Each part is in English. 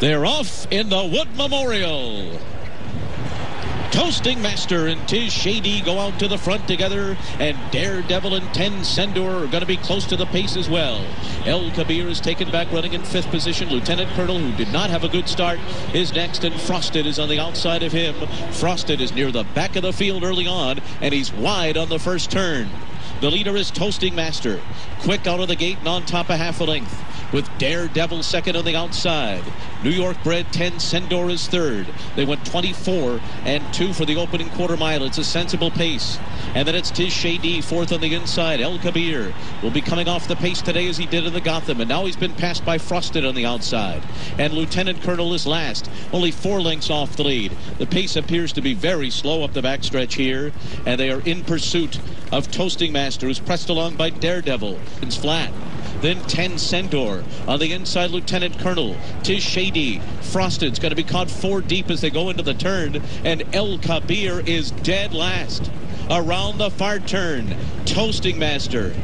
They're off in the Wood Memorial. Toasting Master and Tiz Shady go out to the front together, and Daredevil and Ten Sendor are going to be close to the pace as well. El Kabir is taken back running in 5th position. Lieutenant Colonel, who did not have a good start, is next, and Frosted is on the outside of him. Frosted is near the back of the field early on, and he's wide on the first turn. The leader is Toasting Master, quick out of the gate and on top of half a length, with Daredevil second on the outside. New York bred Ten Sendor is third. They went 24-2 for the opening quarter mile. It's a sensible pace. And then it's Tiz Shady fourth on the inside. El Kabir will be coming off the pace today as he did in the Gotham, and now he's been passed by Frosted on the outside. And Lieutenant Colonel is last, only 4 lengths off the lead. The pace appears to be very slow up the backstretch here, and they are in pursuit of Toasting Master, who's pressed along by Daredevil. It's flat. Then Ten Sendor on the inside, Lieutenant Colonel. Tiz Shady, Frosted's going to be caught 4 deep as they go into the turn, and El Kabir is dead last. Around the far turn, Toasting Master,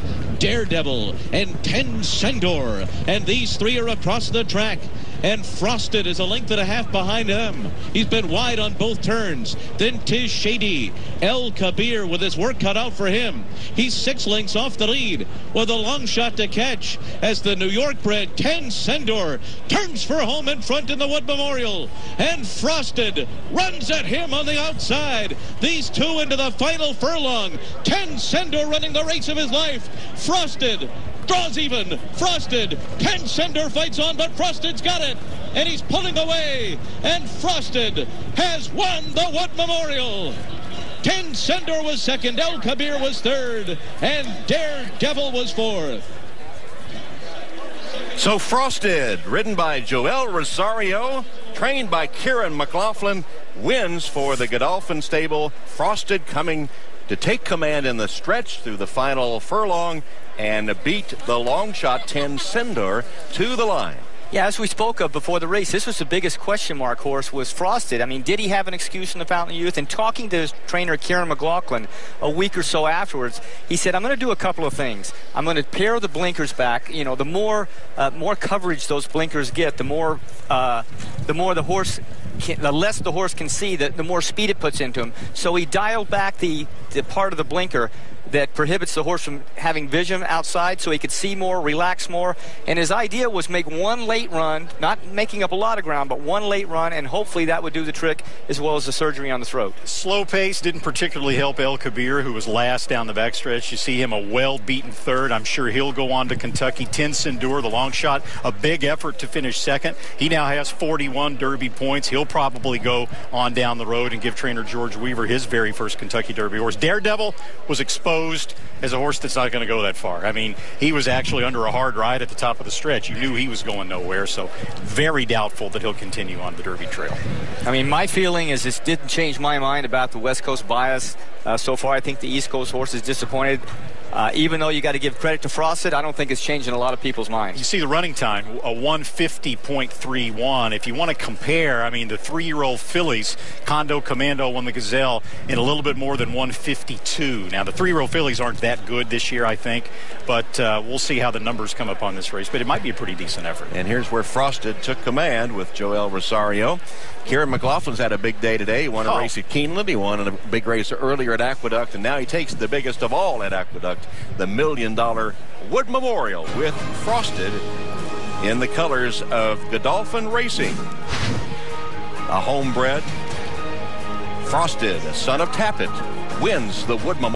Daredevil, and Ten Sendor, and these 3 are across the track. And Frosted is a length and a half behind them. He's been wide on both turns. Then Tiz Shady. El Kabir with his work cut out for him. He's 6 lengths off the lead with a long shot to catch as the New York bred Ten Sendor turns for home in front in the Wood Memorial. And Frosted runs at him on the outside. These 2 into the final furlong. Ten Sendor running the race of his life. Frosted draws even. Frosted. Ten Sendor fights on, but Frosted's got it. And he's pulling away. And Frosted has won the Wood Memorial. Ten Sendor was second. El Kabir was third. And Daredevil was fourth. So Frosted, ridden by Joel Rosario, trained by Kieran McLaughlin, wins for the Godolphin stable. Frosted coming to take command in the stretch through the final furlong and beat the long shot Ten Sendor to the line. Yeah, as we spoke of before the race, this was the biggest question mark horse, was Frosted. I mean, did he have an excuse in the Fountain of Youth? And talking to his trainer, Kieran McLaughlin, a week or so afterwards, he said, I'm going to do a couple of things. I'm going to pare the blinkers back. You know, the more coverage those blinkers get, the more the horse the less the horse can see, the more speed it puts into him. So he dialed back the part of the blinker that prohibits the horse from having vision outside, so he could see more, relax more. And his idea was make 1 late run, not making up a lot of ground, but 1 late run, and hopefully that would do the trick, as well as the surgery on the throat. Slow pace didn't particularly help El Kabir, who was last down the backstretch. You see him a well-beaten third. I'm sure he'll go on to Kentucky. Ten Sendor, the long shot, a big effort to finish second. He now has 41 Derby points. He'll probably go on down the road and give trainer George Weaver his very first Kentucky Derby horse. Daredevil was exposed as a horse that's not going to go that far. I mean, he was actually under a hard ride at the top of the stretch. You knew he was going nowhere, so very doubtful that he'll continue on the Derby trail. I mean, my feeling is this didn't change my mind about the West Coast bias. So far, I think the East Coast horse is disappointed. Even though you got to give credit to Frosted, I don't think it's changing a lot of people's minds. You see the running time, a 150.31. If you want to compare, I mean, the 3-year-old fillies, Condo Commando won the Gazelle in a little bit more than 152. Now, the 3-year-old fillies aren't that good this year, I think, but we'll see how the numbers come up on this race. But it might be a pretty decent effort. And here's where Frosted took command with Joel Rosario. Kieran McLaughlin's had a big day today. He won a race at Keeneland. He won a big race earlier at Aqueduct, and now he takes the biggest of all at Aqueduct, the $1 million Wood Memorial, with Frosted in the colors of Godolphin Racing. A homebred, Frosted, a son of Tappet, wins the Wood Memorial.